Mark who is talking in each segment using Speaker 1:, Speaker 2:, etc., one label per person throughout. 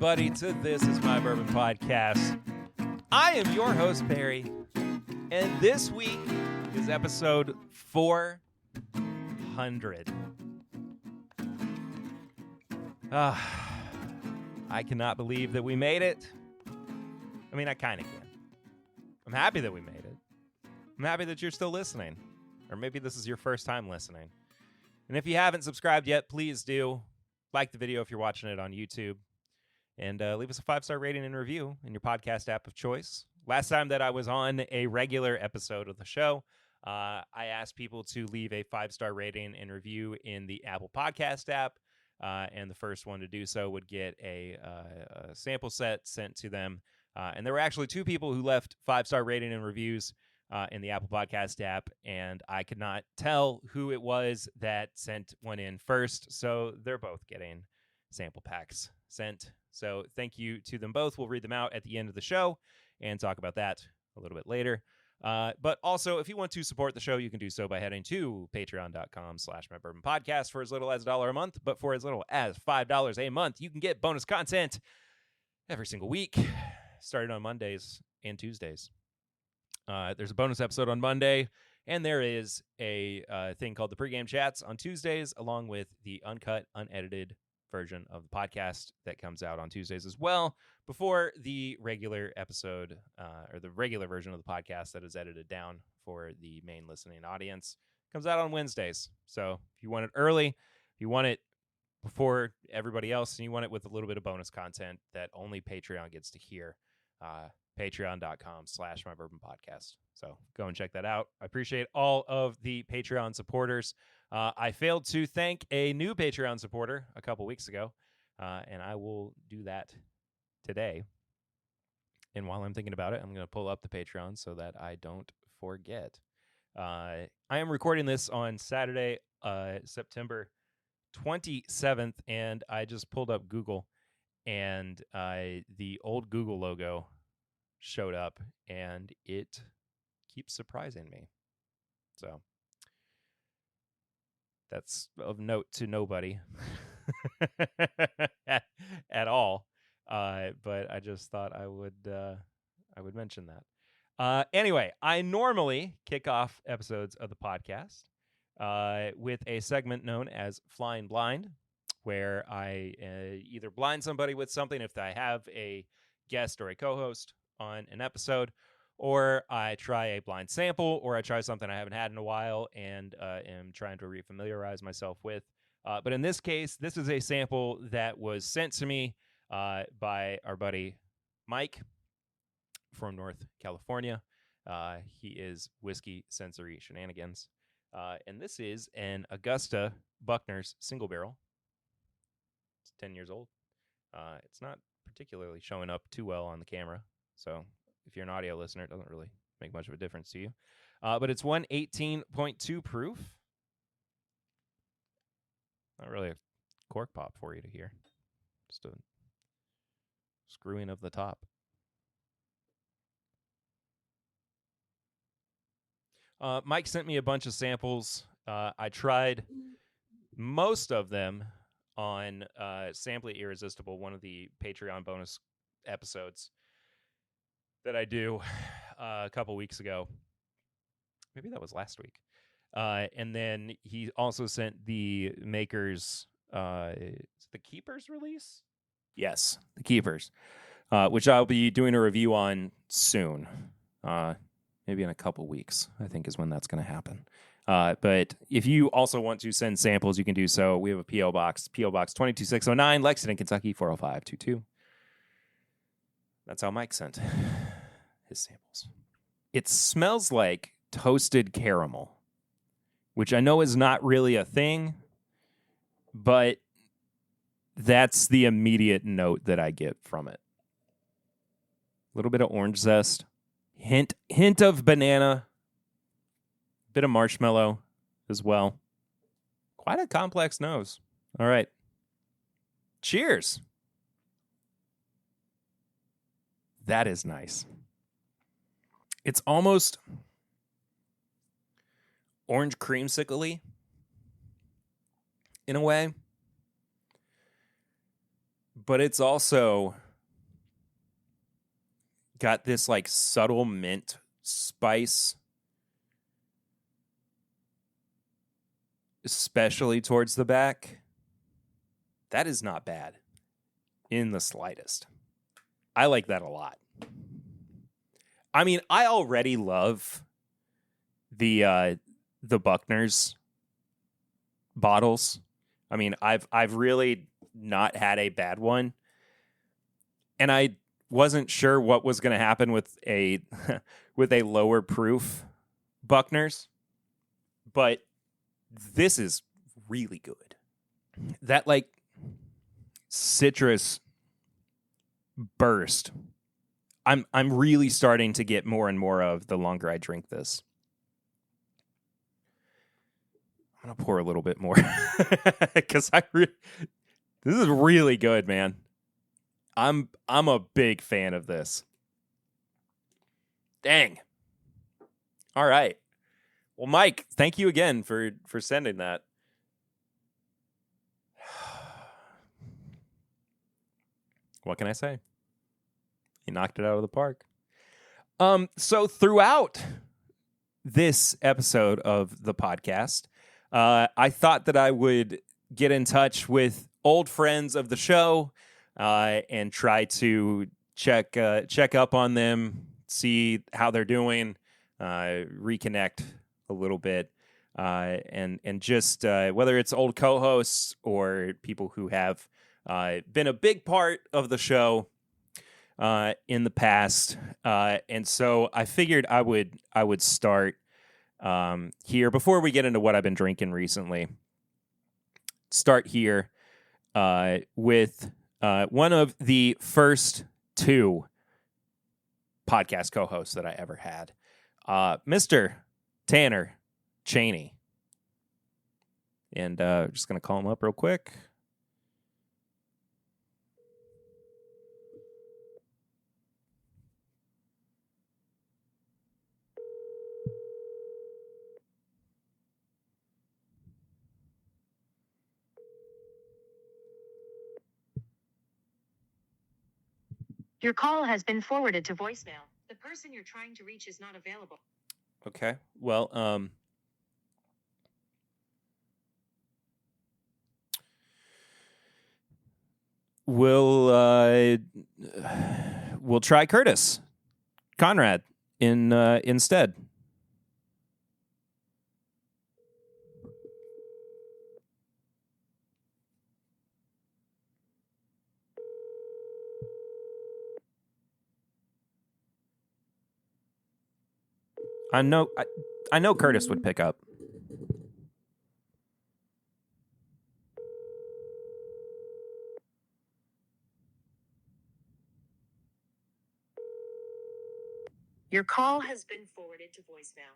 Speaker 1: everybody, to This Is My Bourbon podcast. I am your host, Perry, and this week is episode 400. I cannot believe that we made it. I mean, I kind of can. I'm happy that we made it. I'm happy that you're still listening, or maybe this is your first time listening. And if you haven't subscribed yet, please do. Like the video if you're watching it on YouTube. And leave us a 5-star rating and review in your podcast app of choice. Last time that I was on a regular episode of the show, I asked people to leave a 5-star rating and review in the Apple Podcast app. And the first one to do so would get a sample set sent to them. And there were actually 2 people who left 5-star rating and reviews in the Apple Podcast app, and I could not tell who it was that sent one in first, so they're both getting sample packs sent. So thank you to them both. We'll read them out at the end of the show and talk about that a little bit later. But also, if you want to support the show, you can do so by heading to patreon.com/mybourbonpodcast for as little as $1 a month. But for as little as $5 a month, you can get bonus content every single week, starting on Mondays and Tuesdays. There's a bonus episode on Monday, and there is a thing called the pregame chats on Tuesdays, along with the uncut, unedited version of the podcast that comes out on Tuesdays as well, before the regular episode, or the regular version of the podcast that is edited down for the main listening audience, comes out on Wednesdays. So if you want it early, if you want it before everybody else, and you want it with a little bit of bonus content that only Patreon gets to hear, patreon.com/mybourbonpodcast. So go and check that out. I appreciate all of the Patreon supporters. I failed to thank a new Patreon supporter a couple weeks ago, and I will do that today. And while I'm thinking about it, I'm going to pull up the Patreon so that I don't forget. I am recording this on Saturday, September 27th, and I just pulled up Google, and the old Google logo showed up, and it keeps surprising me. So that's of note to nobody at all. But I just thought I would mention that. Anyway, I normally kick off episodes of the podcast with a segment known as Flying Blind, where I either blind somebody with something if I have a guest or a co-host on an episode, or I try a blind sample, or I try something I haven't had in a while and am trying to refamiliarize myself with. But in this case, this is a sample that was sent to me by our buddy Mike from North California. He is Whiskey Sensory Shenanigans. And this is an Augusta Buckner's single barrel. It's 10 years old. It's not particularly showing up too well on the camera, so if you're an audio listener, it doesn't really make much of a difference to you. But it's 118.2 proof. Not really a cork pop for you to hear. Just a screwing of the top. Mike sent me a bunch of samples. I tried most of them on Sampling Irresistible, one of the Patreon bonus episodes that I do a couple weeks ago. Maybe that was last week. And then he also sent the Makers, the Keepers release? Yes, the Keepers, which I'll be doing a review on soon. Maybe in a couple weeks, I think is when that's going to happen. But if you also want to send samples, you can do so. We have a P.O. Box, P.O. Box 22609, Lexington, Kentucky, 40522. That's how Mike sent his samples. It smells like toasted caramel, which I know is not really a thing, but that's the immediate note that I get from it. A little bit of orange zest, hint of banana, bit of marshmallow as well. Quite a complex nose. All right. Cheers. That is nice. It's almost orange creamsicle-y in a way. but it's also got this like subtle mint spice, especially towards the back. That is not bad in the slightest. I like that a lot. I mean, I already love the Buckner's bottles. I mean, I've really not had a bad one, and I wasn't sure what was going to happen with a with a lower proof Buckner's, but this is really good. That like citrus burst, I'm really starting to get more and more of the longer I drink this. I'm gonna pour a little bit more because this is really good, man. I'm a big fan of this. Dang. All right. Well, Mike, thank you again for sending that. What can I say? He knocked it out of the park. So throughout this episode of the podcast, I thought that I would get in touch with old friends of the show and try to check up on them, see how they're doing, reconnect a little bit, and just whether it's old co-hosts or people who have been a big part of the show in the past, and so I figured I would start here before we get into what I've been drinking recently. Start here with one of the first two podcast co-hosts that I ever had, Mr. Tanner Cheney, and just gonna call him up real quick.
Speaker 2: Your call has been forwarded to voicemail. The person you're trying to reach is not available.
Speaker 1: Okay. Well, we'll try Curtis Conrad instead. I know Curtis would pick up.
Speaker 2: Your call has been forwarded to voicemail.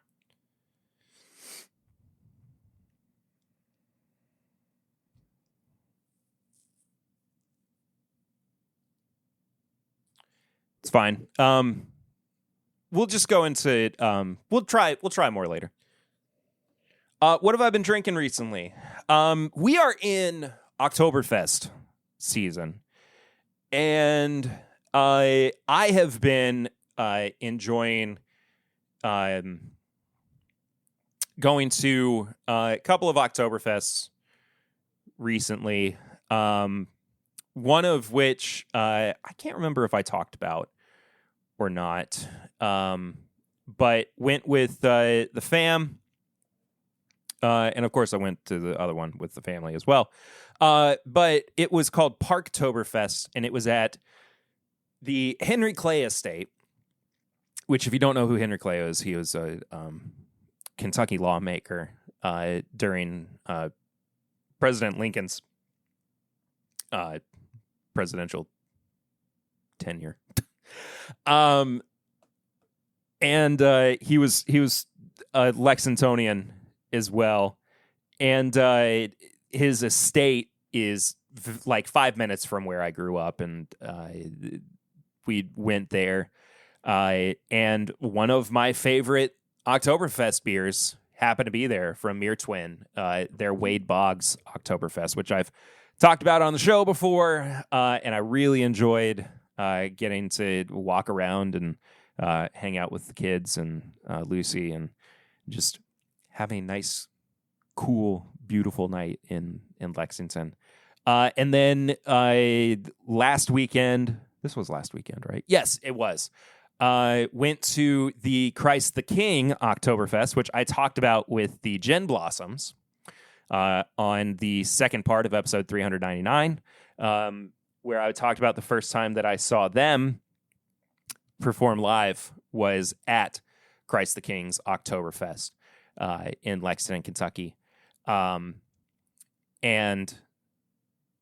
Speaker 1: It's fine. We'll just go into we'll try more later. What have I been drinking recently? We are in Oktoberfest season, and I have been enjoying going to a couple of Oktoberfests recently. One of which I can't remember if I talked about or not, but went with the fam, and of course I went to the other one with the family as well. But it was called Parktoberfest, and it was at the Henry Clay Estate, which, if you don't know who Henry Clay is, he was a Kentucky lawmaker during President Lincoln's presidential tenure. And he was a Lexingtonian as well, and his estate is like 5 minutes from where I grew up, and we went there. And one of my favorite Oktoberfest beers happened to be there from Mere Twin, their Wade Boggs Oktoberfest, which I've talked about on the show before, and I really enjoyed getting to walk around and hang out with the kids and Lucy and just have a nice, cool, beautiful night in Lexington. And then last weekend, this was last weekend, right? Yes, it was. Went to the Christ the King Oktoberfest, which I talked about with the Gin Blossoms on the second part of episode 399, where I talked about the first time that I saw them perform live was at Christ the King's Oktoberfest in Lexington, Kentucky. And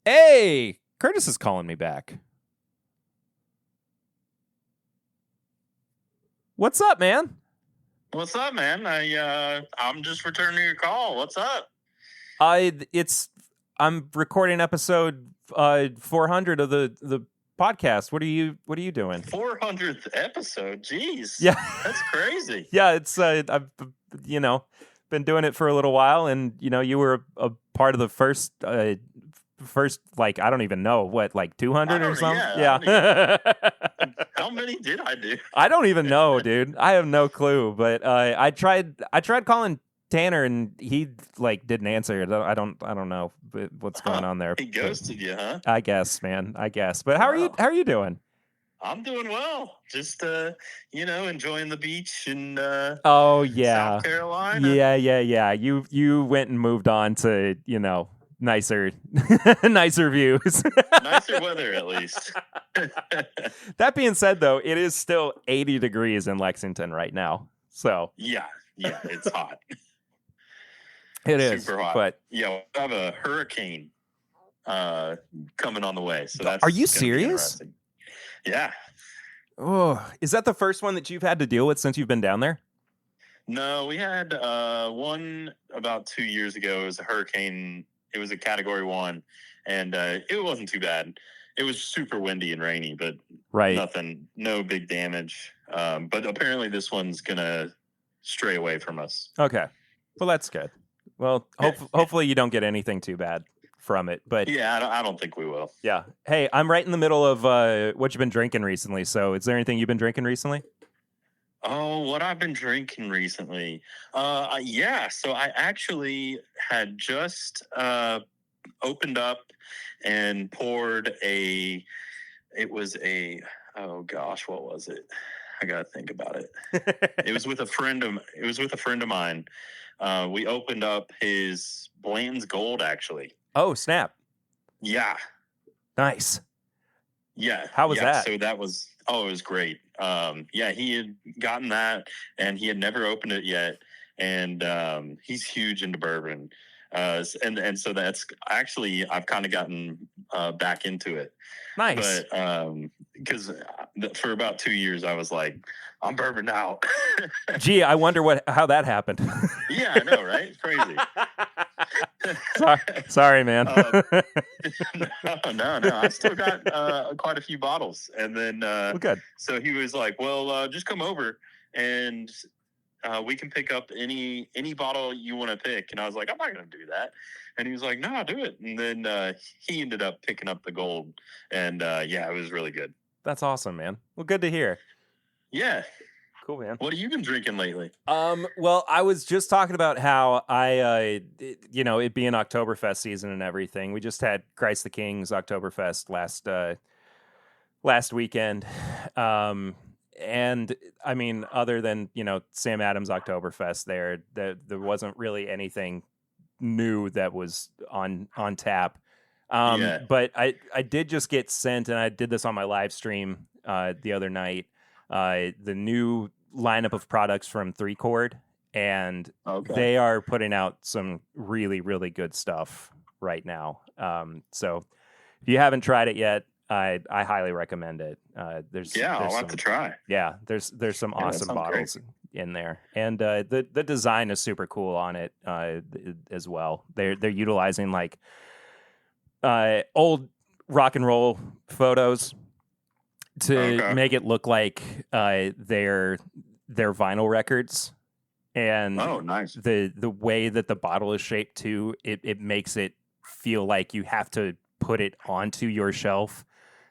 Speaker 1: hey, Curtis is calling me back. What's up, man?
Speaker 3: What's up, man? I'm just returning your call. What's up?
Speaker 1: I'm recording episode 400 of the podcast. What are you doing?
Speaker 3: 400th episode. Jeez.
Speaker 1: Yeah.
Speaker 3: That's crazy.
Speaker 1: Yeah, it's I've been doing it for a little while, and you were a part of the first like, I don't even know what, like 200 or something. Yeah.
Speaker 3: How many did I do?
Speaker 1: I don't even know, dude. I have no clue. But I tried calling Tanner, and he like didn't answer. I don't know what's going on there.
Speaker 3: He ghosted you, huh?
Speaker 1: I guess, man. I guess. But how are you doing?
Speaker 3: I'm doing well. Just enjoying the beach in
Speaker 1: oh yeah,
Speaker 3: South Carolina.
Speaker 1: Yeah. You went and moved on to nicer views.
Speaker 3: Nicer weather, at least.
Speaker 1: That being said, though, it is still 80 degrees in Lexington right now. So
Speaker 3: yeah, it's hot.
Speaker 1: It is
Speaker 3: super hot.
Speaker 1: But
Speaker 3: yeah, we have a hurricane coming on the way. So that's
Speaker 1: are you serious?
Speaker 3: Yeah.
Speaker 1: Oh, is that the first one that you've had to deal with since you've been down there?
Speaker 3: No, we had one about 2 years ago. It was a hurricane. It was a Category 1, and it wasn't too bad. It was super windy and rainy, but no big damage. But apparently this one's going to stray away from us.
Speaker 1: Okay. Well, that's good. Well, hopefully you don't get anything too bad from it. But
Speaker 3: yeah, I don't think we will.
Speaker 1: Yeah. Hey, I'm right in the middle of what you've been drinking recently. So is there anything you've been drinking recently?
Speaker 3: Oh, what I've been drinking recently. Yeah. So I actually had just opened up and poured what was it? I got to think about it. It was with a friend of mine. We opened up his Bland's Gold, actually.
Speaker 1: Oh, snap.
Speaker 3: Yeah.
Speaker 1: Nice.
Speaker 3: Yeah.
Speaker 1: How was that?
Speaker 3: So it was great. Yeah, he had gotten that, and he had never opened it yet. And he's huge into bourbon. And so that's actually, I've kind of gotten back into it.
Speaker 1: Nice.
Speaker 3: But because for about 2 years, I was like, I'm bourbon out.
Speaker 1: Gee, I wonder how that happened.
Speaker 3: Yeah, I know, right? It's crazy.
Speaker 1: Sorry, man.
Speaker 3: No. I still got quite a few bottles. And then
Speaker 1: well, good.
Speaker 3: So he was like, well, just come over and we can pick up any bottle you want to pick. And I was like, I'm not going to do that. And he was like, no, do it. And then he ended up picking up the Gold. And yeah, it was really good.
Speaker 1: That's awesome, man. Well, good to hear.
Speaker 3: Yeah.
Speaker 1: Cool, man.
Speaker 3: What have you been drinking lately?
Speaker 1: Well, I was just talking about how it being Oktoberfest season and everything. We just had Christ the King's Oktoberfest last weekend. And I mean, other than, Sam Adams Oktoberfest there wasn't really anything new that was on tap.
Speaker 3: Yeah.
Speaker 1: But I did just get sent, and I did this on my live stream the other night, the new lineup of products from 3 Chord, and they are putting out some really, really good stuff right now. So if you haven't tried it yet, I highly recommend it.
Speaker 3: I'll have to try.
Speaker 1: Yeah, there's some awesome bottles in there, and the design is super cool on it as well. They're utilizing like old rock and roll photos to make it look like their vinyl records, and
Speaker 3: nice.
Speaker 1: The way that the bottle is shaped too, it makes it feel like you have to put it onto your shelf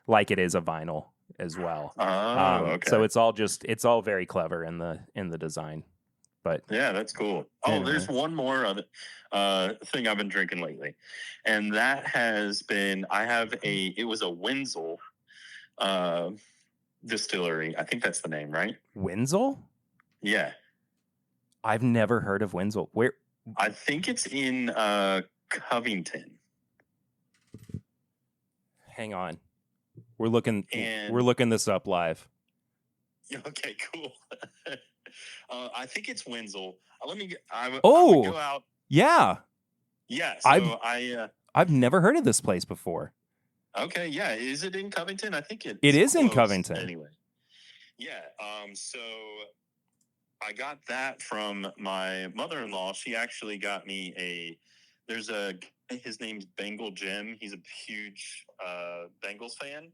Speaker 1: like it is a vinyl as well.
Speaker 3: Okay.
Speaker 1: So it's all very clever in the design. But
Speaker 3: yeah, that's cool.
Speaker 1: Anyway.
Speaker 3: There's one more thing I've been drinking lately, and that has been it was a Wenzel distillery. I think that's the name, right?
Speaker 1: Wenzel?
Speaker 3: Yeah.
Speaker 1: I've never heard of Wenzel. Where?
Speaker 3: I think it's in Covington.
Speaker 1: Hang on. We're looking this up live.
Speaker 3: Okay, cool. I think it's Wenzel. Let me. I would go out.
Speaker 1: Yeah.
Speaker 3: Yeah. So
Speaker 1: I've never heard of this place before.
Speaker 3: Okay. Yeah. Is it in Covington? I think it
Speaker 1: is in Covington.
Speaker 3: Anyway. Yeah. So I got that from my mother-in-law. She actually got me his name's Bengal Jim. He's a huge Bengals fan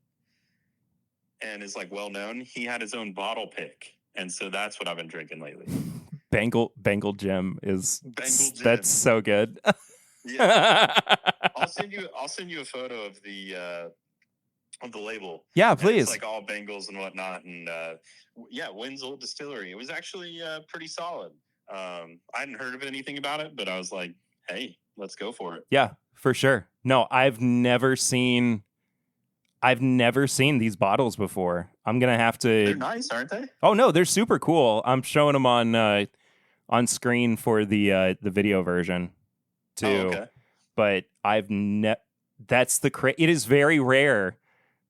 Speaker 3: and is like well known. He had his own bottle pick. And so that's what I've been drinking lately.
Speaker 1: Bengal Jim is
Speaker 3: Bengal Jim.
Speaker 1: That's so good.
Speaker 3: Yeah. I'll send you a photo of the label.
Speaker 1: Yeah, please.
Speaker 3: And it's like all Bengals and whatnot, and Wenzel Distillery. It was actually pretty solid. I hadn't heard of anything about it, but I was like, hey, let's go for it.
Speaker 1: Yeah, for sure. No, I've never seen these bottles before. I'm gonna have to.
Speaker 3: They're nice, aren't they?
Speaker 1: Oh no, they're super cool. I'm showing them on screen for the video version too.
Speaker 3: Oh, okay.
Speaker 1: But it is very rare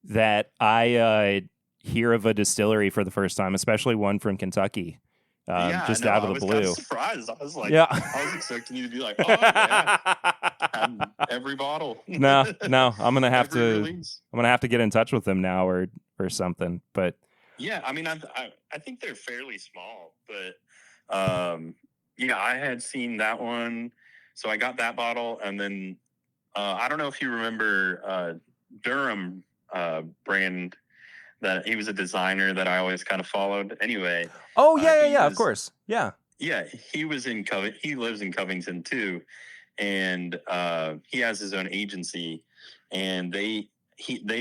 Speaker 1: that I hear of a distillery for the first time, especially one from Kentucky. Just out of the blue.
Speaker 3: I was surprised. I was like,
Speaker 1: yeah.
Speaker 3: I was expecting you to be like, oh yeah, every bottle.
Speaker 1: No, I'm gonna have to get in touch with them now or something. But
Speaker 3: yeah, I mean, I think they're fairly small, but I had seen that one, so I got that bottle, and then I don't know if you remember Durham brand. That he was a designer that I always kind of followed. Anyway.
Speaker 1: Oh yeah, of course, yeah.
Speaker 3: Yeah, he was in Covington. He lives in Covington too, and he has his own agency, and they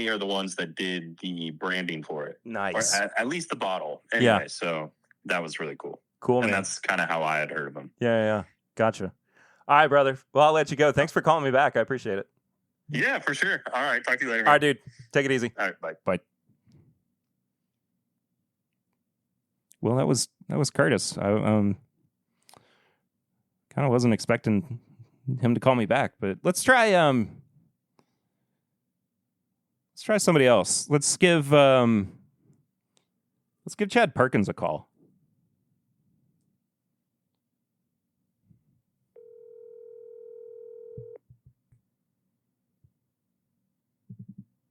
Speaker 3: are the ones that did the branding for it.
Speaker 1: Nice,
Speaker 3: or at least the bottle. Anyway, so that was really cool.
Speaker 1: Cool,
Speaker 3: and
Speaker 1: man.
Speaker 3: that's kind of how I had heard of him.
Speaker 1: Yeah, gotcha. All right, brother. Well, I'll let you go. Thanks for calling me back. I appreciate it.
Speaker 3: Yeah, for sure. All right, talk to you later. Man.
Speaker 1: All right, dude. Take it easy.
Speaker 3: All right, bye.
Speaker 1: Bye. Well, that was Curtis. I kind of wasn't expecting him to call me back, but let's try somebody else. Let's give Chad Perkins a call.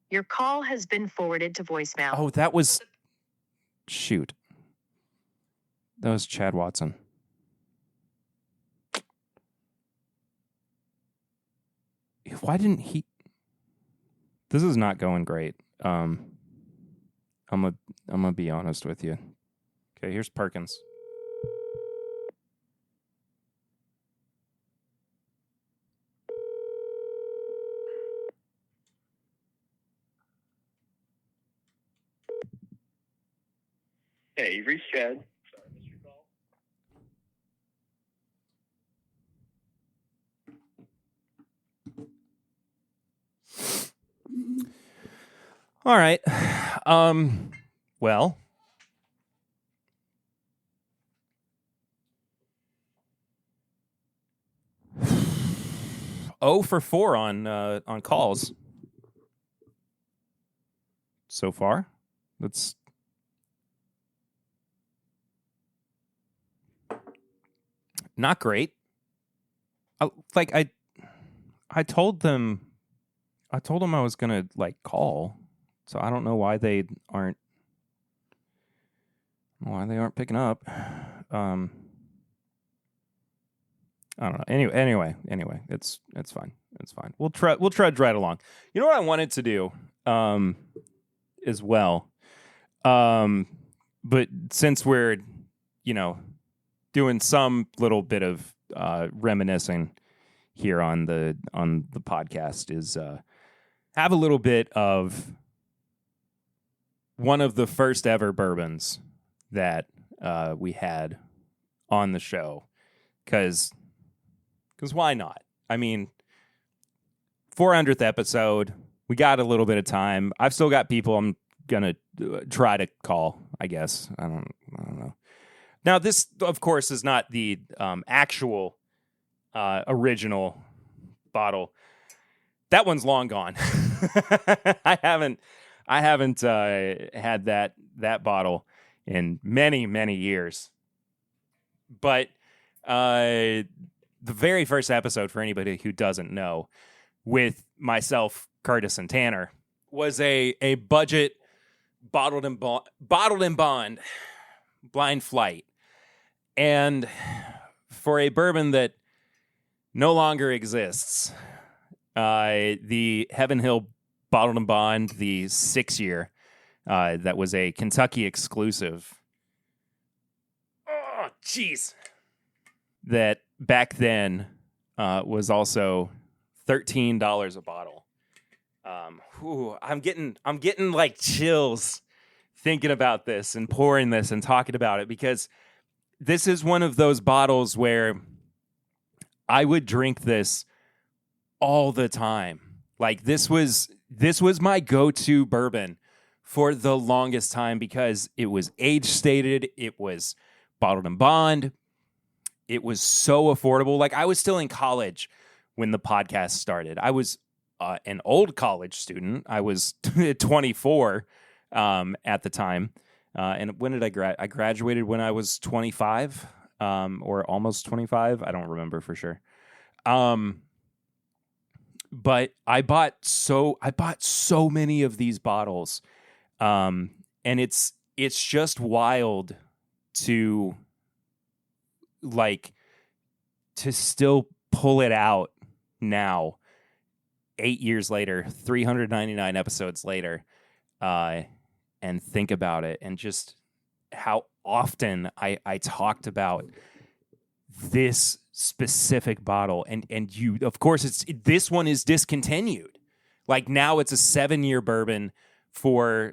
Speaker 2: Your call has been forwarded to voicemail.
Speaker 1: Oh, that was shoot. That was Chad Watson. Why didn't he? This is not going great. I'm gonna be honest with you. Okay, here's Perkins.
Speaker 3: Hey, you've reached Chad.
Speaker 1: All right. Well. Oh for 4 on calls so far. That's not great. I told them I was gonna call, so I don't know why they aren't picking up. I don't know. Anyway, it's fine. It's fine. We'll trudge right along. You know what I wanted to do, as well. But since we're, doing some little bit of have a little bit of one of the first ever bourbons that we had on the show. Because why not? I mean, 400th episode, we got a little bit of time. I've still got people I'm going to try to call, I guess. I don't know. Now, this, of course, is not the actual original bottle. That one's long gone. I haven't had that bottle in many, many years. But the very first episode, for anybody who doesn't know, with myself, Curtis, and Tanner, was a budget bottled and bond blind flight. And for a bourbon that no longer exists, the Heaven Hill Bottled and Bond, the 6-year, that was a Kentucky exclusive. Oh, jeez. That back then was also $13 a bottle. I'm getting like chills thinking about this and pouring this and talking about it, because this is one of those bottles where I would drink this all the time. Like this was my go-to bourbon for the longest time, because it was age stated, it was bottled and bond, it was so affordable. Like I was still in college when the podcast started. I was an old college student. I was 24 at the time. And when did I graduated when I was 25 or almost 25. I don't remember for sure. But I bought so many of these bottles. And it's just wild to still pull it out now, 8 years later, 399 episodes later, and think about it, and just how often I talked about this specific bottle. And you, of course, this one is discontinued. Like now it's a 7-year bourbon for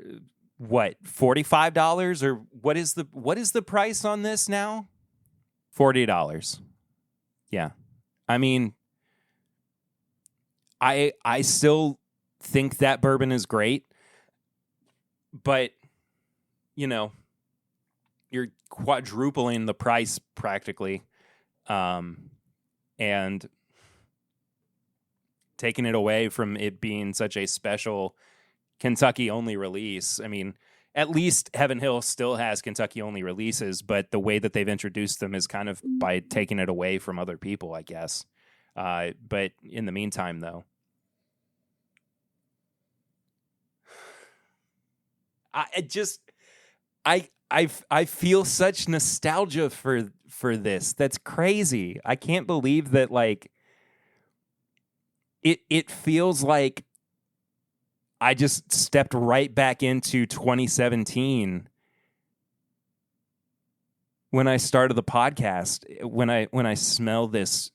Speaker 1: what, $45, or what is the price on this now? $40. Yeah. I mean, I still think that bourbon is great, but you're quadrupling the price practically, and taking it away from it being such a special Kentucky only release. I mean, at least Heaven Hill still has Kentucky only releases, but the way that they've introduced them is kind of by taking it away from other people, I guess. But in the meantime, though, I feel such nostalgia for this. That's crazy. I can't believe that, like, it feels like I just stepped right back into 2017 when I started the podcast, when I smell this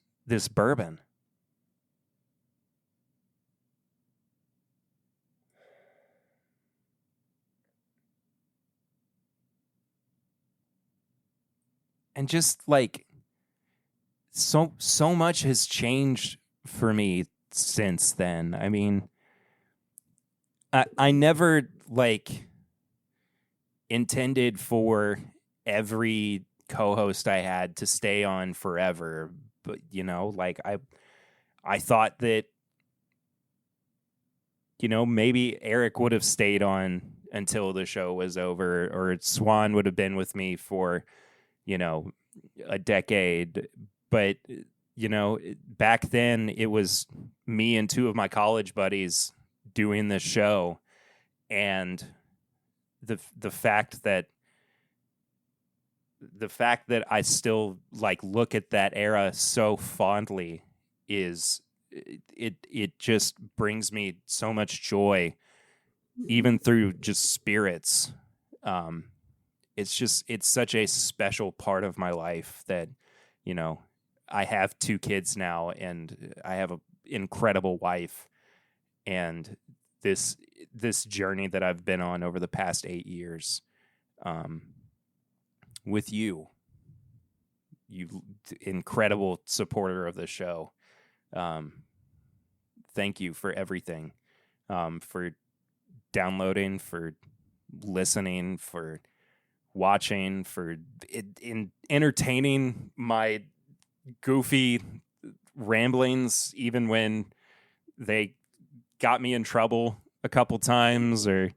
Speaker 1: bourbon. And just like so much has changed for me since then. I mean, I never like intended for every co-host I had to stay on forever, but like I thought that maybe Eric would have stayed on until the show was over, or Swan would have been with me for a decade. But back then it was me and two of my college buddies doing this show, and the fact that I still like look at that era so fondly is it just brings me so much joy, even through just spirits. It's such a special part of my life that I have 2 kids now, and I have an incredible wife, and this journey that I've been on over the past 8 years with you incredible supporter of the show. Thank you for everything, for downloading, for listening, for watching, for entertaining my goofy ramblings, even when they got me in trouble a couple times, or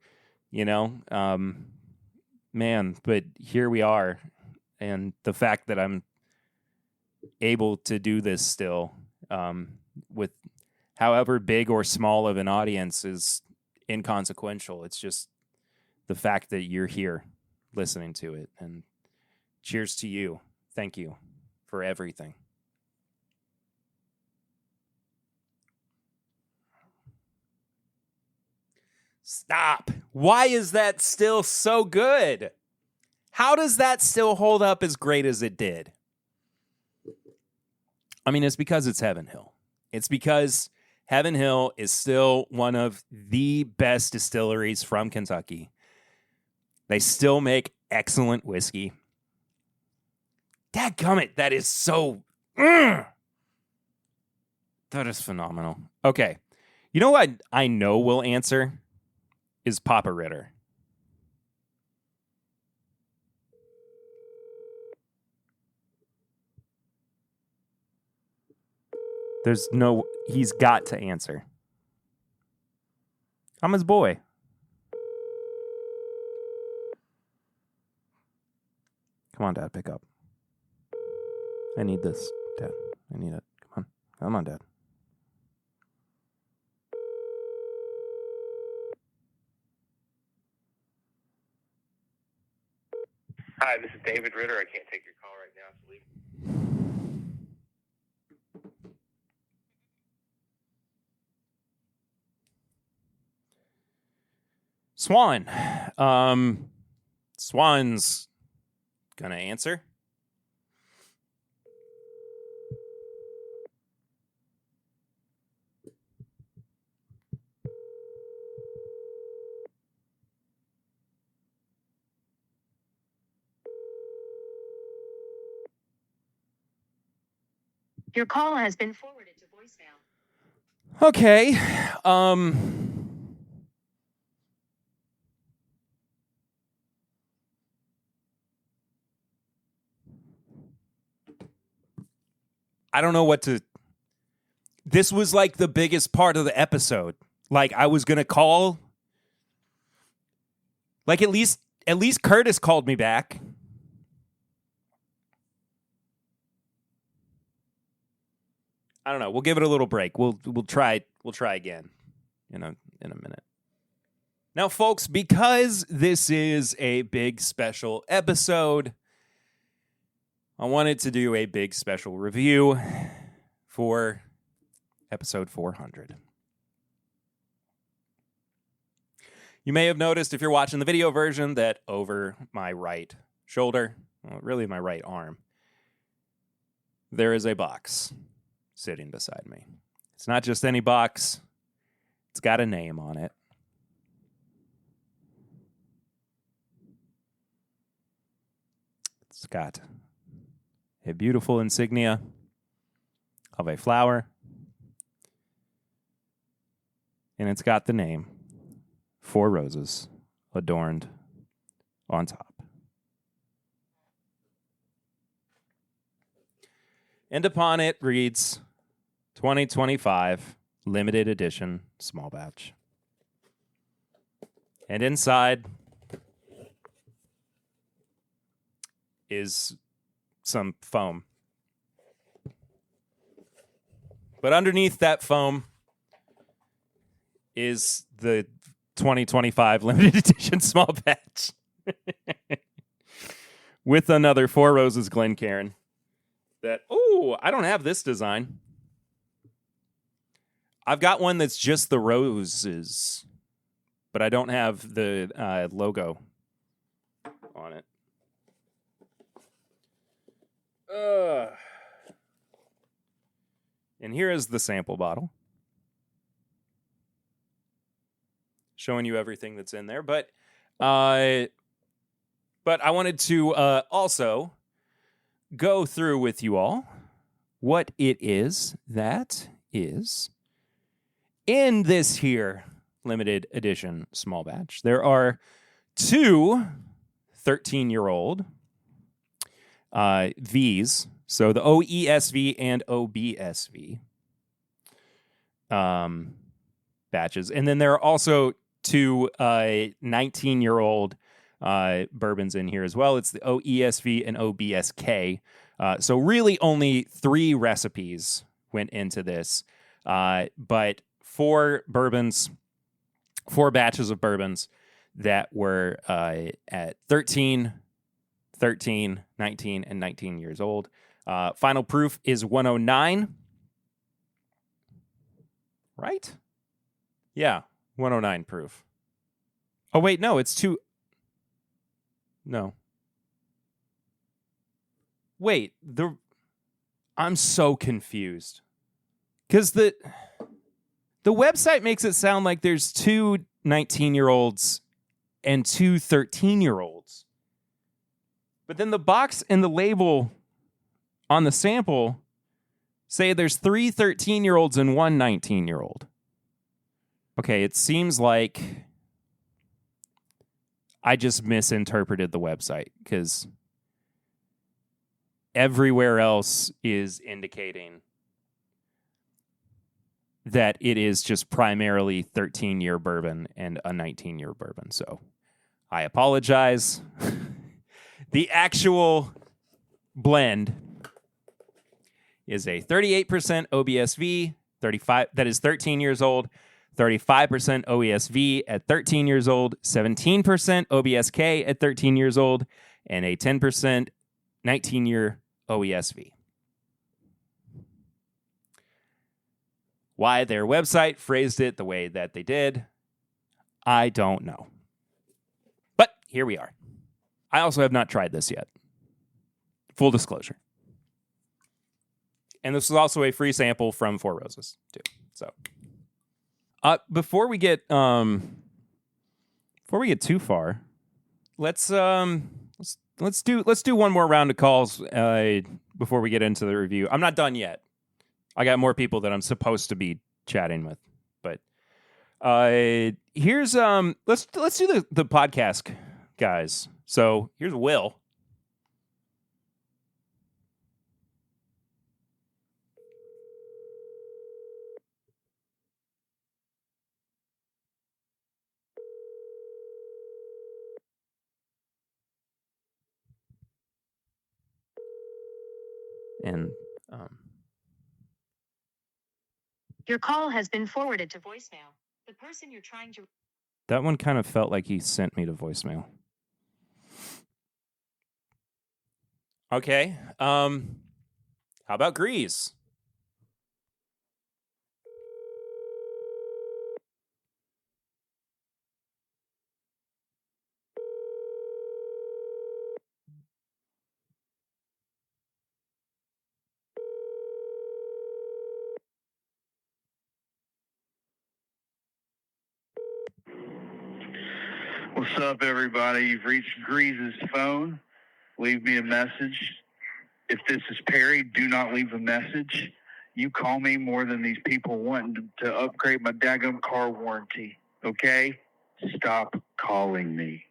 Speaker 1: man, but here we are, and the fact that I'm able to do this still with however big or small of an audience is inconsequential. It's just the fact that you're here listening to it, and cheers to you. Thank you for everything. Stop. Why is that still so good? How does that still hold up as great as it did? I mean, it's because it's Heaven Hill. It's because Heaven Hill is still one of the best distilleries from Kentucky. They still make excellent whiskey. Dadgummit, that is so... That is phenomenal. Okay. You know what I know will answer? Is Papa Ritter. He's got to answer. I'm his boy. Come on, Dad, pick up. I need this, Dad. I need it. Come on, Dad.
Speaker 4: Hi, this is David Ritter. I can't take your call right now, so leave.
Speaker 1: Swan. Swan's gonna answer.
Speaker 2: Your call has been forwarded to voicemail.
Speaker 1: Okay. I don't know what to... This was like the biggest part of the episode. Like, I was going to call... Like, at least Curtis called me back. I don't know. We'll give it a little break. We'll try again in a minute. Now, folks, because this is a big special episode, I wanted to do a big special review for episode 400. You may have noticed, if you're watching the video version, that over my right shoulder, well, really my right arm, there is a box sitting beside me. It's not just any box. It's got a name on it. It's got a beautiful insignia of a flower. And it's got the name 4 Roses adorned on top. And upon it reads 2025 limited edition small batch. And inside is some foam. But underneath that foam is the 2025 limited edition small batch with another 4 Roses Glencairn. I don't have this design. I've got one that's just the roses, but I don't have the logo on it. And here is the sample bottle. showing you everything that's in there. But I wanted to also go through with you all what it is that is in this here limited edition small batch. There are 2 13-year-old Vs, so the OESV and OBSV batches. And then there are also 2 19-year-old bourbons in here as well. It's the OESV and OBSK. So really only 3 recipes went into this. But 4 batches of bourbons that were at 13, 19, and 19 years old. Final proof is 109. Right? Yeah, 109 proof. Oh, wait, no, it's 2... No. Wait, I'm so confused. Because the website makes it sound like there's 2 19-year-olds and 2 13-year-olds. But then the box and the label on the sample say there's 3 13-year-olds and 1 19-year-old. Okay, it seems like I just misinterpreted the website because everywhere else is indicating that it is just primarily 13-year bourbon and a 19-year bourbon. So I apologize. The actual blend is a 38% OBSV, 35 that is 13 years old, 35% OESV at 13 years old, 17% OBSK at 13 years old, and a 10% 19-year OESV. Why their website phrased it the way that they did, I don't know. But here we are. I also have not tried this yet. Full disclosure. And this is also a free sample from Four Roses, too. So, before we get too far, let's do one more round of calls before we get into the review. I'm not done yet. I got more people that I'm supposed to be chatting with, but here's let's do the podcast guys. So here's Will. And
Speaker 2: Your call has been forwarded to voicemail. The person you're trying to...
Speaker 1: that one kind of felt like he sent me to voicemail. Okay. How about Grease?
Speaker 5: What's up, everybody? You've reached Grease's phone. Leave me a message. If this is Perry, do not leave a message. You call me more than these people wanting to upgrade my daggum car warranty. Okay? Stop calling me.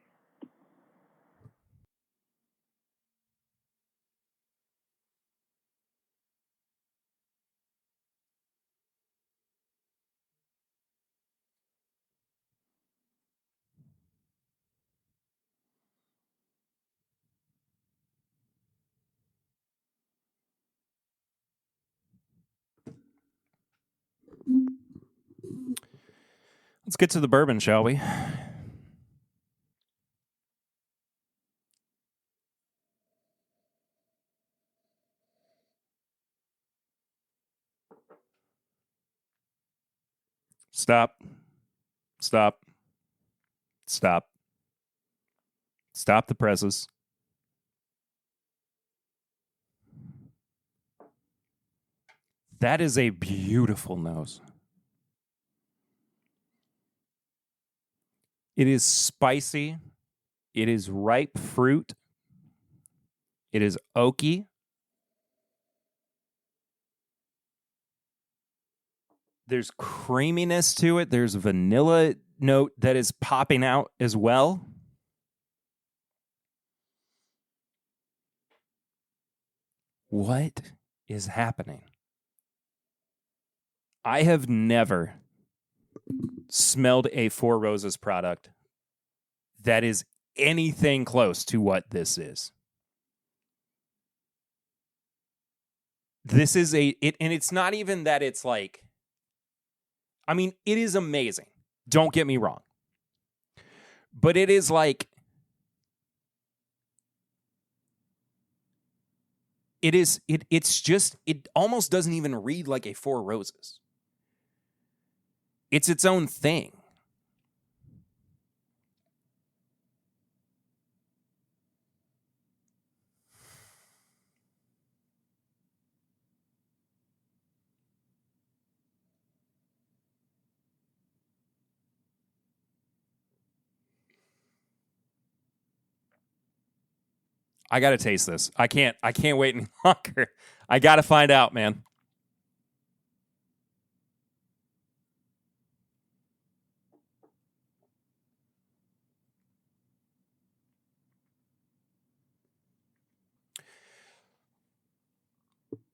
Speaker 1: Let's get to the bourbon, shall we? Stop. Stop. Stop. Stop the presses. That is a beautiful nose. It is spicy. It is ripe fruit. It is oaky. There's creaminess to it. There's a vanilla note that is popping out as well. What is happening? I have never smelled a Four Roses product that is anything close to what this is. This is and it's not even that it's like, I mean, it is amazing. Don't get me wrong. But it is like, it's just, it almost doesn't even read like a Four Roses. It's its own thing. I got to taste this. I can't wait any longer. I got to find out, man.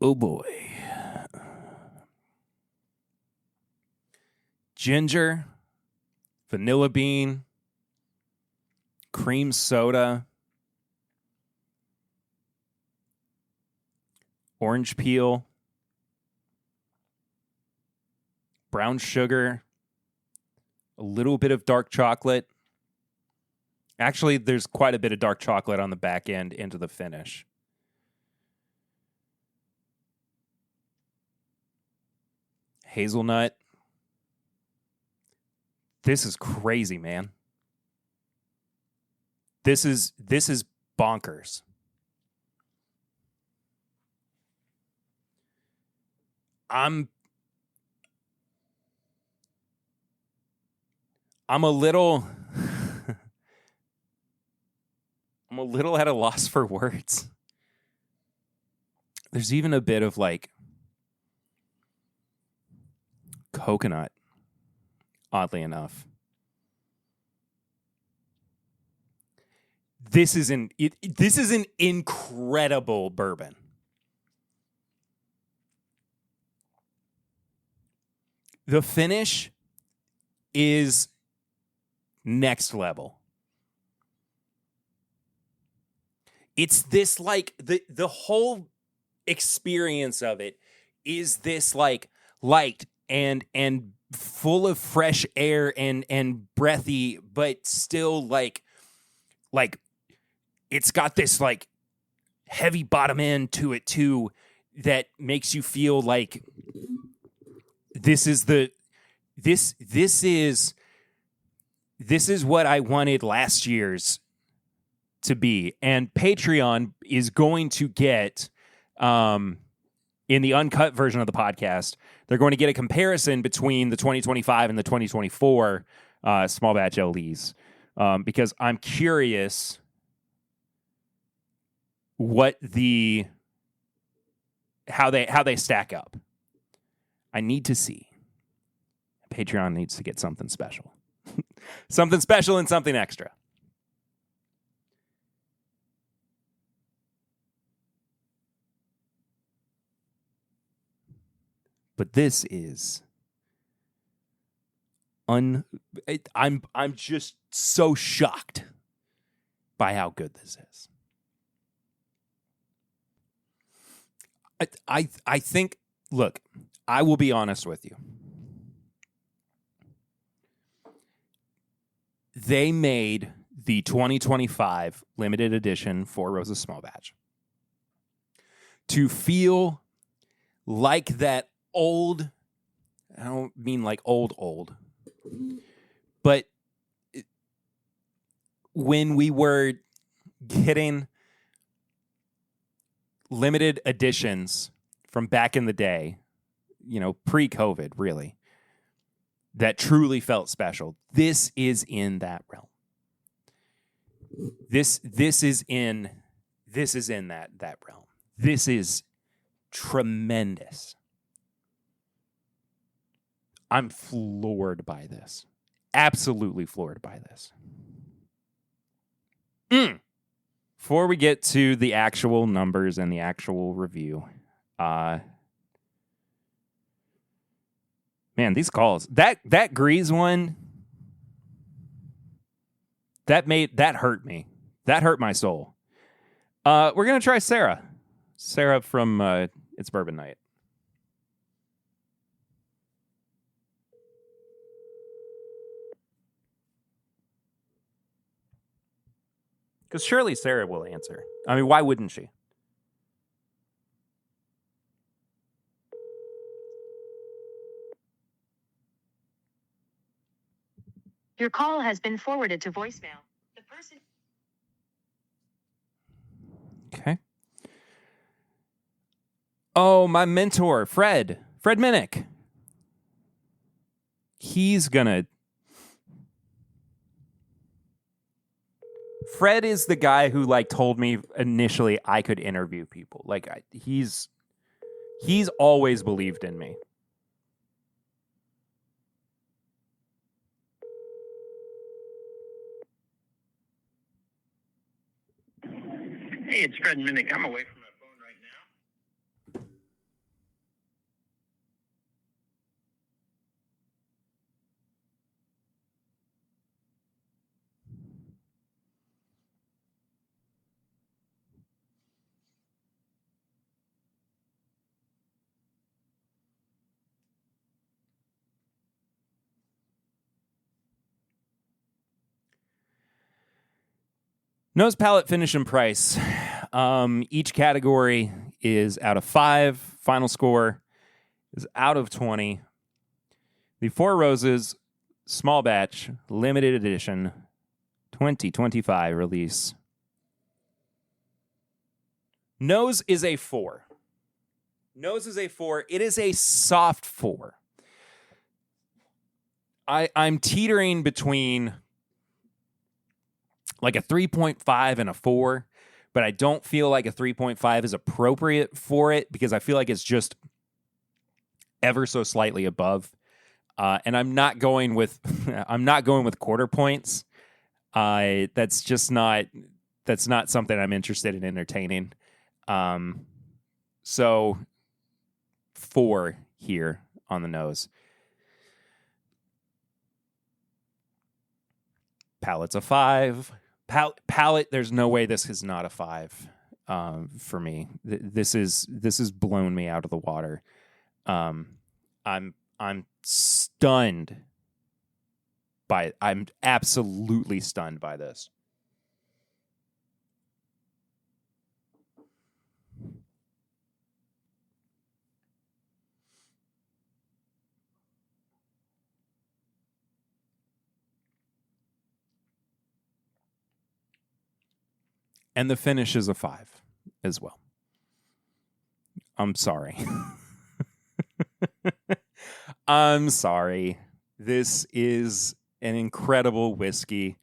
Speaker 1: Oh boy. Ginger, vanilla bean, cream soda, orange peel, brown sugar, a little bit of dark chocolate. Actually, there's quite a bit of dark chocolate on the back end into the finish. Hazelnut. This is crazy, man. This is bonkers. I'm a little at a loss for words. There's even a bit of like coconut, oddly enough. This is an incredible bourbon. The finish is next level. It's this like the whole experience of it is this like light and full of fresh air and breathy, but still like it's got this like heavy bottom end to it too that makes you feel like this is what I wanted last year's to be. And Patreon is going to get, in the uncut version of the podcast, they're going to get a comparison between the 2025 and the 2024 small batch LDs, because I'm curious how they stack up. I need to see. Patreon needs to get something special. Something special and something extra. But this is I'm just so shocked by how good this is. I think, look, I will be honest with you. They made the 2025 limited edition Four Roses small batch to feel like that old, I don't mean like old, but when we were getting limited editions from back in the day, you know, pre-COVID, really, that truly felt special. This is in that realm. This is in that realm. This is tremendous. I'm floored by this. Absolutely floored by this. Before we get to the actual numbers and the actual review, man, these calls. That Grease one, that hurt me. That hurt my soul. We're gonna try Sarah. Sarah from It's Bourbon Night. Because surely Sarah will answer. I mean, why wouldn't she?
Speaker 2: Your call has been forwarded to voicemail. The person.
Speaker 1: Okay. Oh, my mentor, Fred Minnick. Fred is the guy who told me initially I could interview people. He's always believed in me.
Speaker 5: Hey, it's Fred Minnick. I'm away from my phone right now.
Speaker 1: Nose, palate, finish, and price. Each category is out of 5. Final score is out of 20. The Four Roses Small Batch Limited Edition 2025 release. Nose is a 4. Nose is a 4. It is a soft 4. I'm teetering between a 3.5 and a 4, but I don't feel like a 3.5 is appropriate for it because I feel like it's just ever so slightly above. And I'm not going with quarter points. That's not something I'm interested in entertaining. So 4 here on the nose. Palate's a 5. Palate, there's no way this is not a 5 for me. This is blown me out of the water. I'm stunned by it. I'm absolutely stunned by this. And the finish is a 5 as well. I'm sorry. I'm sorry. This is an incredible whiskey.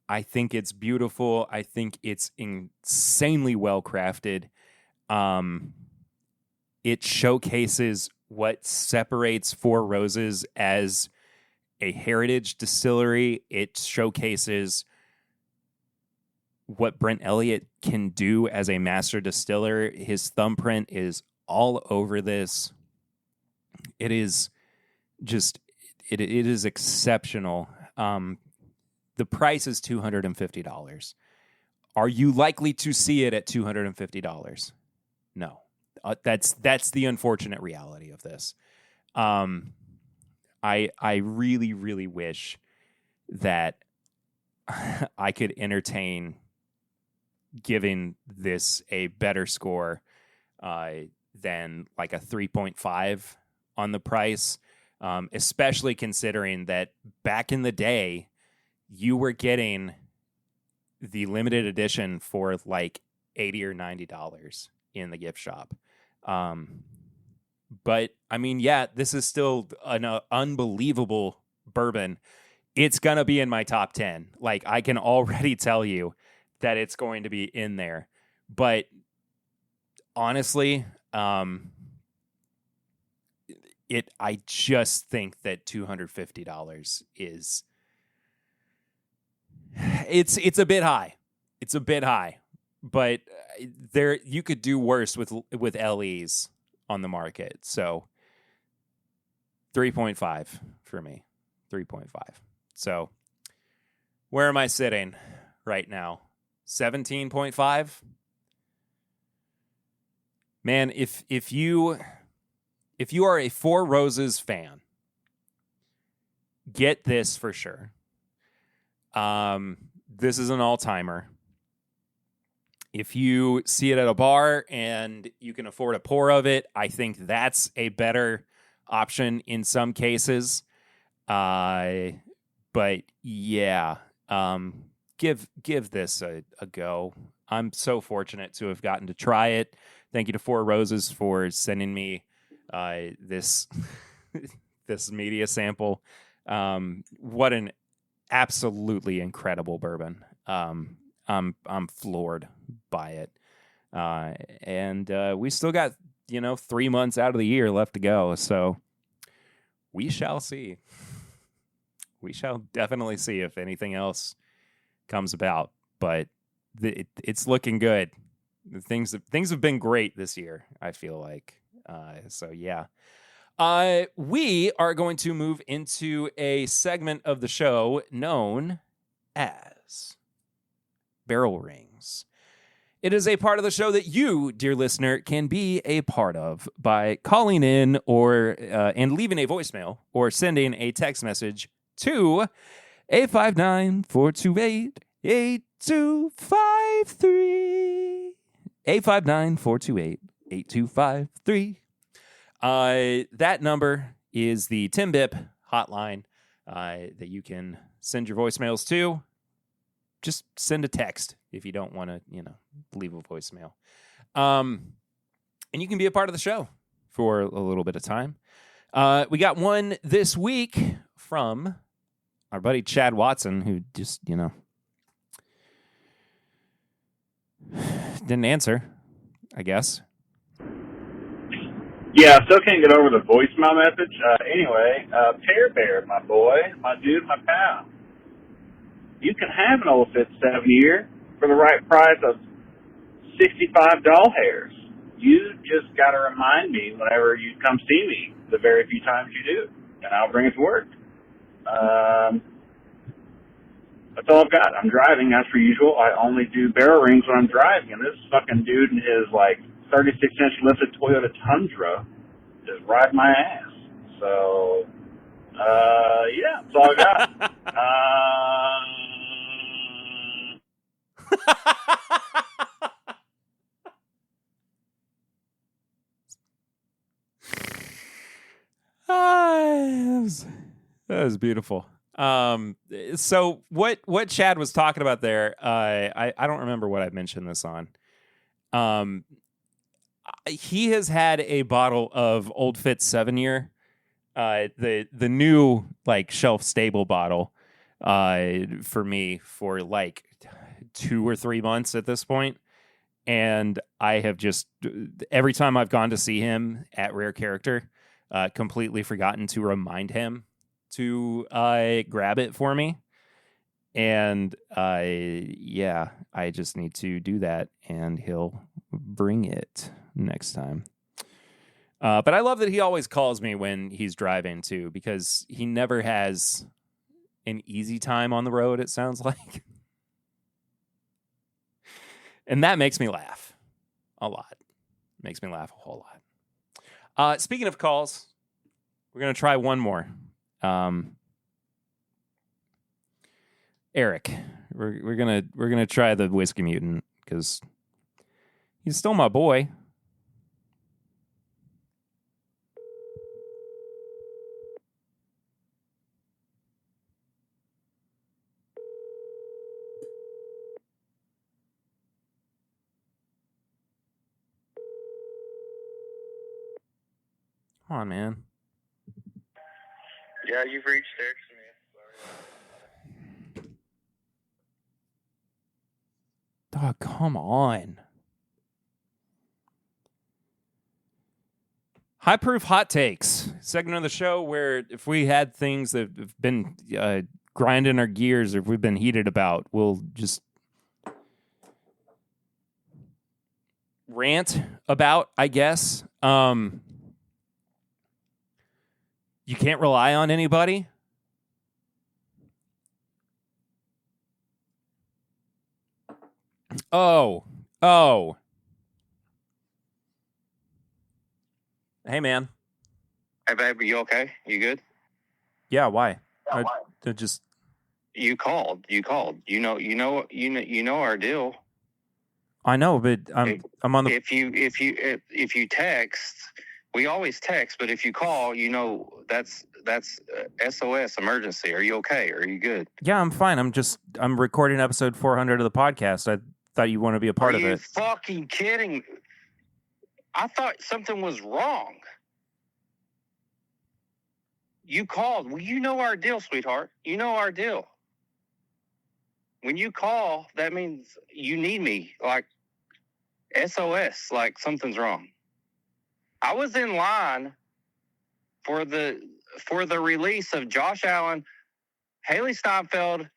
Speaker 1: I think it's beautiful. I think it's insanely well crafted. It showcases what separates Four Roses as a heritage distillery. It showcases what Brent Elliott can do as a master distiller. His thumbprint is all over this. It is just, it is exceptional. The price is $250. Are you likely to see it at $250? No. That's the unfortunate reality of this. I really, really wish that I could entertain giving this a better score than a 3.5 on the price, especially considering that back in the day, you were getting the limited edition for $80 or $90 in the gift shop. But I mean, yeah, this is still an unbelievable bourbon. It's going to be in my top 10. Like, I can already tell you that it's going to be in there. But honestly, I just think that $250 is it's a bit high. It's a bit high. But there you could do worse with LEs on the market. So 3.5 for me. 3.5. So where am I sitting right now? 17.5. Man, if you are a Four Roses fan, get this for sure. This is an all-timer. If you see it at a bar and you can afford a pour of it, I think that's a better option in some cases. But yeah, give this a go. I'm so fortunate to have gotten to try it. Thank you to Four Roses for sending me this this media sample. What an absolutely incredible bourbon. I'm floored by it. And we still got, 3 months out of the year left to go. So we shall see. We shall definitely see if anything else comes about. But it's looking good. Things have been great this year, I feel like. So yeah. We are going to move into a segment of the show known as Barrel Rings. It is a part of the show that you, dear listener, can be a part of by calling in or and leaving a voicemail or sending a text message to 859-428-8253. 859-428-8253. That number is the TIMBP hotline that you can send your voicemails to. Just send a text if you don't want to, leave a voicemail. And you can be a part of the show for a little bit of time. We got one this week from our buddy Chad Watson, who just, didn't answer, I guess.
Speaker 6: Yeah, I still can't get over the voicemail message. Anyway, Pear Bear, my boy, my dude, my pal. You can have an old 57 year for the right price of 65 doll hairs. You just got to remind me whenever you come see me, the very few times you do, and I'll bring it to work. That's all I've got. I'm driving, as per usual. I only do barrel rings when I'm driving, and this fucking dude in his, 36-inch lifted Toyota Tundra is riding my ass. So, yeah, that's all I got.
Speaker 1: That was beautiful. So what Chad was talking about there, I don't remember what I mentioned this on. He has had a bottle of Old Fitz 7-year, the new shelf stable bottle, for me for 2 or 3 months at this point. And I have just, every time I've gone to see him at Rare Character, completely forgotten to remind him to grab it for me. And I just need to do that, and he'll bring it next time. But I love that he always calls me when he's driving too, because he never has an easy time on the road, it sounds like. And that makes me laugh a lot. Makes me laugh a whole lot. Speaking of calls, we're going to try one more. Eric, we're gonna try the Whiskey Mutant because he's still my boy. Come on, man.
Speaker 4: Yeah, you've reached Erickson.
Speaker 1: Dog, come on. High Proof Hot Takes, segment of the show where if we had things that have been grinding our gears or if we've been heated about, we'll just rant about, I guess. You can't rely on anybody. Oh. Hey, man.
Speaker 4: Hey, babe, are you okay? You good?
Speaker 1: Yeah, why?
Speaker 4: Why?
Speaker 1: Just
Speaker 4: You called. You know our deal.
Speaker 1: I know, but I'm on the.
Speaker 4: If you text, we always text, but if you call, that's SOS emergency. Are you okay? Are you good?
Speaker 1: Yeah, I'm fine. I'm recording episode 400 of the podcast. I thought you want to be a part of it.
Speaker 4: Are you fucking kidding? I thought something was wrong. You called. Well, you know our deal, sweetheart. You know our deal. When you call, that means you need me. Like SOS, like something's wrong. I was in line for the release of Josh Allen, Haley Steinfeld,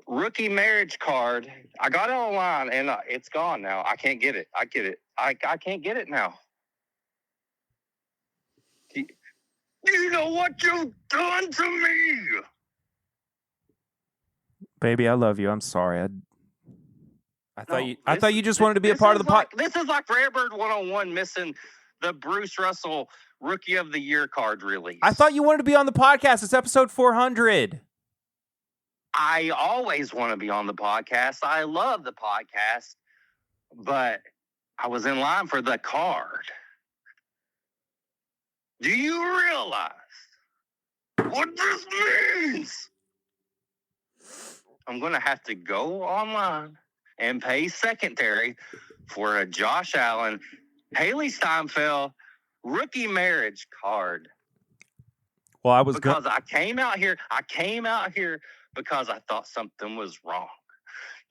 Speaker 4: rookie marriage card. I got it online and it's gone now. I can't get it. I get it. I can't get it now. You know what you've done to me?
Speaker 1: Baby, I love you. I'm sorry. I thought you just wanted to be a part of the podcast.
Speaker 4: This is like Rarebird 101 missing the Bruce Russell Rookie of the Year card release.
Speaker 1: I thought you wanted to be on the podcast. It's episode 400.
Speaker 4: I always want to be on the podcast. I love the podcast, but I was in line for the card. Do you realize what this means? I'm going to have to go online and pay secondary for a Josh Allen, Haley Steinfeld rookie marriage card.
Speaker 1: Well, I
Speaker 4: came out here because I thought something was wrong.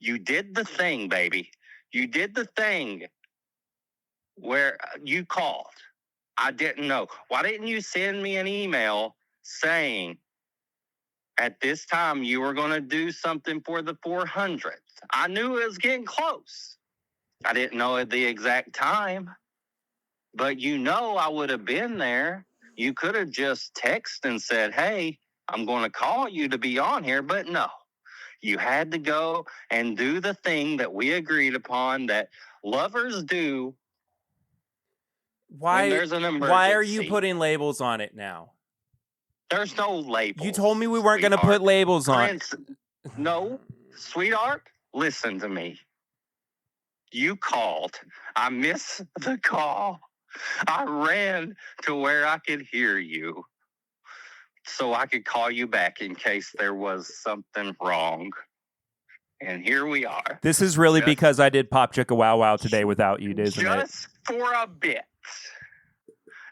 Speaker 4: You did the thing, baby. You did the thing where you called. I didn't know. Why didn't you send me an email saying at this time you were going to do something for the 400th? I knew it was getting close. I didn't know the exact time, but I would have been there. You could have just texted and said, hey, I'm going to call you to be on here, but no. You had to go and do the thing that we agreed upon that lovers do. When there's an emergency.
Speaker 1: Why are you putting labels on it now?
Speaker 4: There's no labels.
Speaker 1: You told me we weren't going to put labels on it.
Speaker 4: No, sweetheart, listen to me. You called. I missed the call. I ran to where I could hear you so I could call you back in case there was something wrong. And here we are.
Speaker 1: This is really because I did Pop Chicka Wow Wow today without you, isn't it?
Speaker 4: Just for a bit.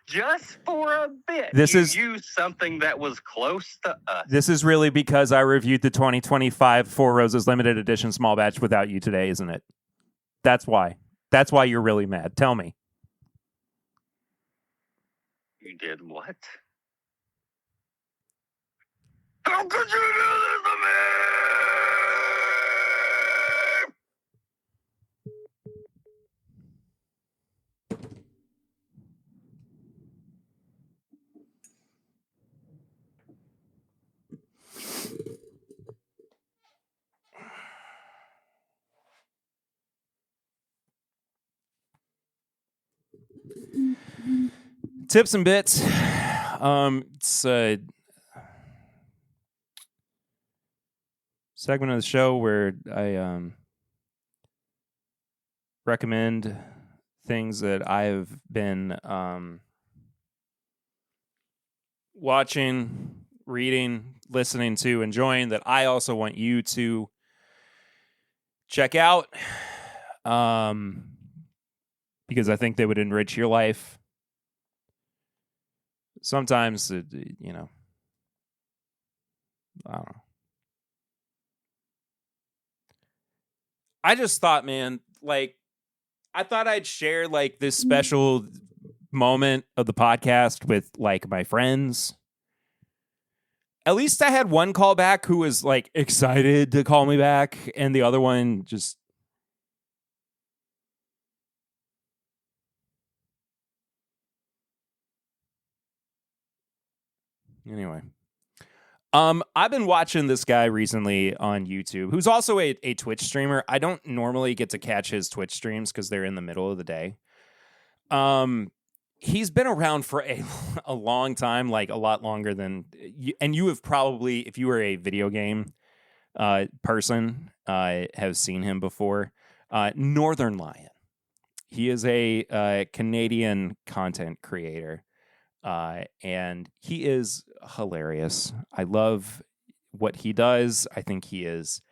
Speaker 4: Just for a bit.
Speaker 1: You
Speaker 4: used something that was close to us.
Speaker 1: This is really because I reviewed the 2025 Four Roses limited edition small batch without you today, isn't it? That's why. That's why you're really mad. Tell me.
Speaker 4: You did what? How could you do this to me?
Speaker 1: Tips and bits. It's a segment of the show where I recommend things that I have been watching, reading, listening to, enjoying that I also want you to check out because I think they would enrich your life. sometimes, I don't know. I just thought, man, like, I thought I'd share like this special moment of the podcast with like my friends. At least I had one call back who was like excited to call me back, and the other one just. Anyway. I've been watching this guy recently on YouTube, who's also a Twitch streamer. I don't normally get to catch his Twitch streams because they're in the middle of the day. He's been around for a long time, like a lot longer than, and you have probably, if you were a video game person, have seen him before. Northern Lion. He is a Canadian content creator. And he is hilarious. I love what he does. I think he is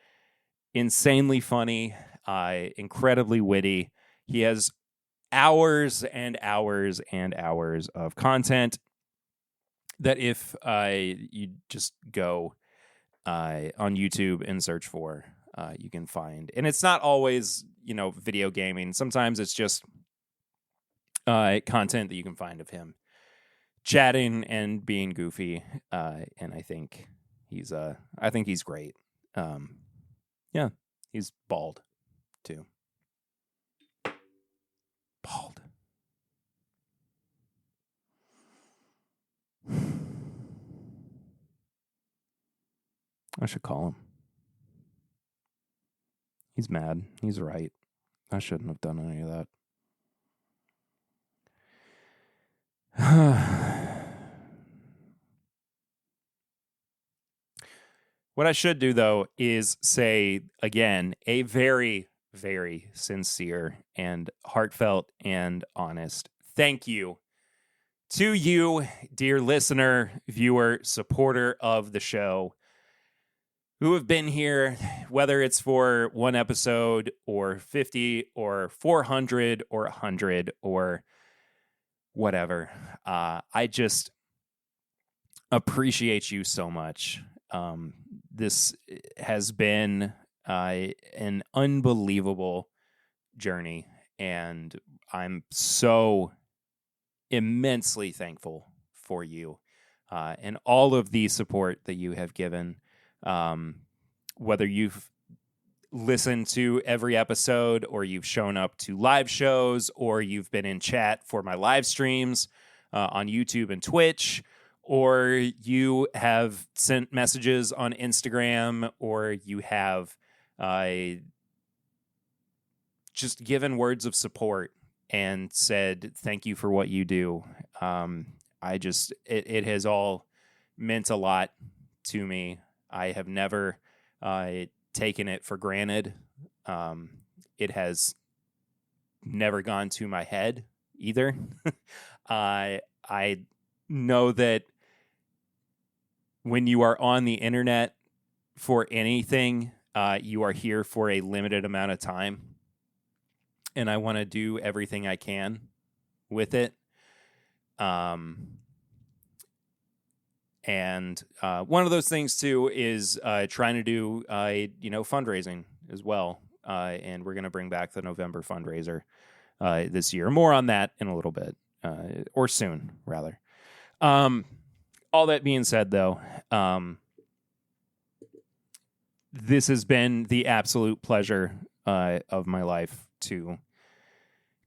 Speaker 1: insanely funny, incredibly witty. He has hours and hours and hours of content that if you just go on YouTube and search for, you can find. And it's not always, video gaming. Sometimes it's just content that you can find of him chatting and being goofy, and I think he's great. Yeah, he's bald too. Bald. I should call him. He's mad. He's right. I shouldn't have done any of that. What I should do, though, is say, again, a very, very sincere and heartfelt and honest thank you to you, dear listener, viewer, supporter of the show, who have been here, whether it's for one episode or 50 or 400 or 100 or whatever. I just appreciate you so much. This has been an unbelievable journey, and I'm so immensely thankful for you and all of the support that you have given, whether you've listened to every episode or you've shown up to live shows or you've been in chat for my live streams on YouTube and Twitch, or you have sent messages on Instagram, or you have just given words of support and said thank you for what you do. It has all meant a lot to me. I have never taken it for granted. It has never gone to my head either. I know that when you are on the internet for anything, you are here for a limited amount of time. And I want to do everything I can with it. And one of those things, too, is trying to do, fundraising as well. And we're going to bring back the November fundraiser this year. More on that in a little bit, or soon, rather. All that being said, though, this has been the absolute pleasure of my life to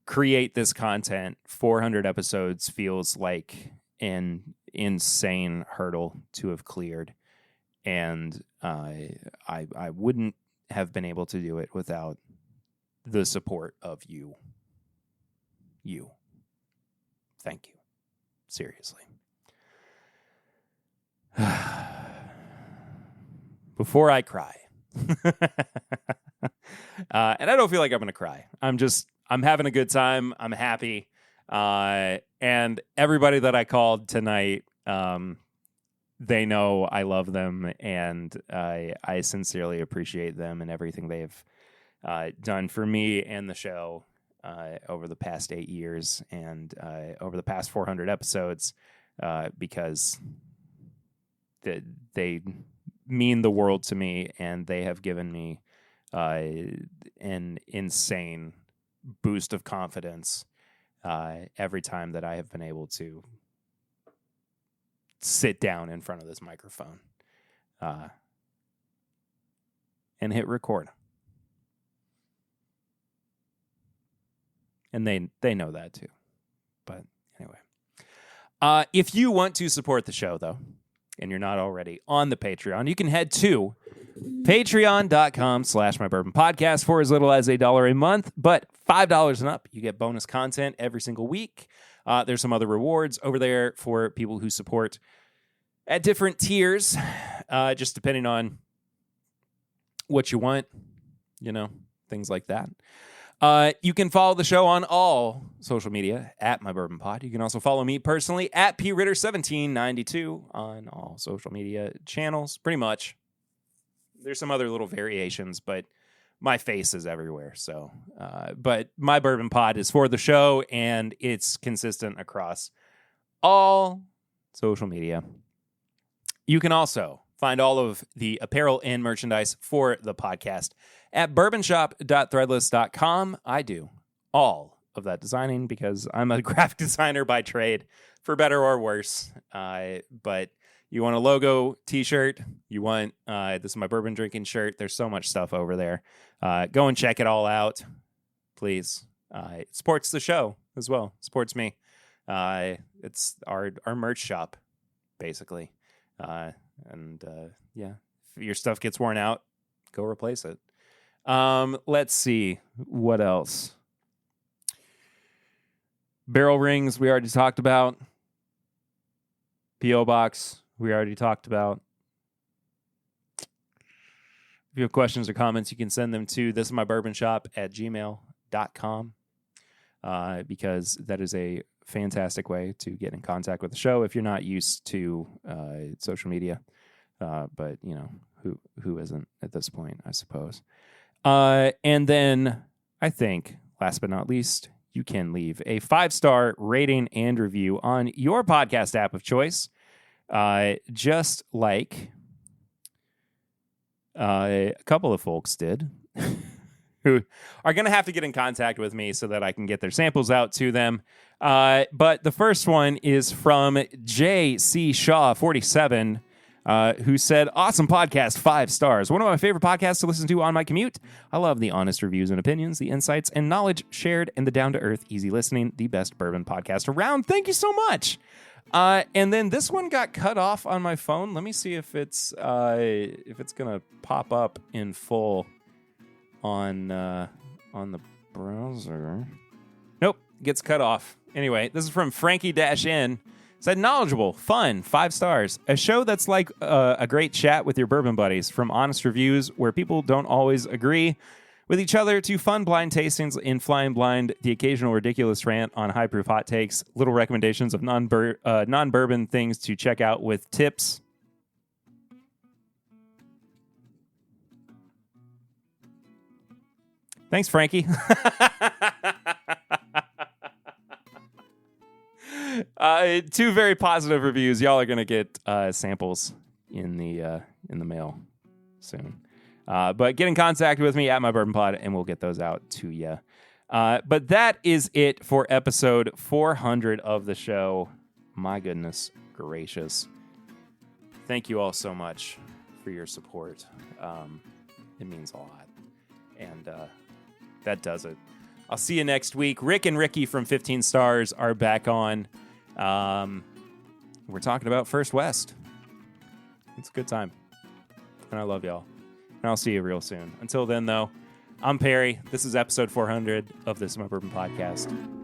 Speaker 1: create this content. 400 episodes feels like an insane hurdle to have cleared, and I wouldn't have been able to do it without the support of you. Thank you. Seriously. Before I cry, and I don't feel like I'm going to cry. I'm having a good time. I'm happy. And everybody that I called tonight, they know I love them, and I sincerely appreciate them and everything they've done for me and the show over the past 8 years and over the past 400 episodes. because they mean the world to me, and they have given me an insane boost of confidence every time that I have been able to sit down in front of this microphone and hit record. And they know that too. But anyway. If you want to support the show, though, and you're not already on the Patreon, you can head to patreon.com/mybourbonpodcast for as little as $1 a month, but $5 and up, you get bonus content every single week. There's some other rewards over there for people who support at different tiers, just depending on what you want, things like that. You can follow the show on all social media at My Bourbon Pod. You can also follow me personally at pritter1792 on all social media channels, pretty much. There's some other little variations, but my face is everywhere. So, but My Bourbon Pod is for the show, and it's consistent across all social media. You can also find all of the apparel and merchandise for the podcast at bourbonshop.threadless.com. I do all of that designing because I'm a graphic designer by trade, for better or worse. But you want a logo t-shirt, you want this is my bourbon drinking shirt. There's so much stuff over there. Go and check it all out, please. It supports the show as well. Supports me. It's our merch shop, basically. And yeah, if your stuff gets worn out, go replace it. Let's see what else. Barrel rings we already talked about. P.O. box we already talked about. If you have questions or comments, you can send them to thisismybourbonshop@gmail.com, because that is a fantastic way to get in contact with the show if you're not used to social media. But who isn't at this point, I suppose. And then I think, last but not least, you can leave a 5-star rating and review on your podcast app of choice, just like a couple of folks did, who are going to have to get in contact with me so that I can get their samples out to them. But the first one is from J.C. Shaw 47, who said, "Awesome podcast, 5 stars. One of my favorite podcasts to listen to on my commute. I love the honest reviews and opinions, the insights and knowledge shared, and the down-to-earth, easy listening. The best bourbon podcast around. Thank you so much." And then this one got cut off on my phone. Let me see if it's gonna pop up in full on the browser. Nope, gets cut off. Anyway, this is from Frankie-N. Said, "Knowledgeable, fun, 5 stars. A show that's like a great chat with your bourbon buddies, from honest reviews where people don't always agree with each other to fun blind tastings in Flying Blind, the occasional ridiculous rant on high proof hot takes, little recommendations of non-bourbon things to check out with tips." Thanks, Frankie. Two very positive reviews. Y'all are gonna get samples in the mail soon. But get in contact with me at My Bourbon Pod, and we'll get those out to you. But that is it for episode 400 of the show. My goodness gracious! Thank you all so much for your support. It means a lot, and that does it. I'll see you next week. Rick and Ricky from 15 Stars are back on. We're talking about First West. It's a good time. And I love y'all. And I'll see you real soon. Until then, though, I'm Perry. This is episode 400 of This Is My Bourbon Podcast.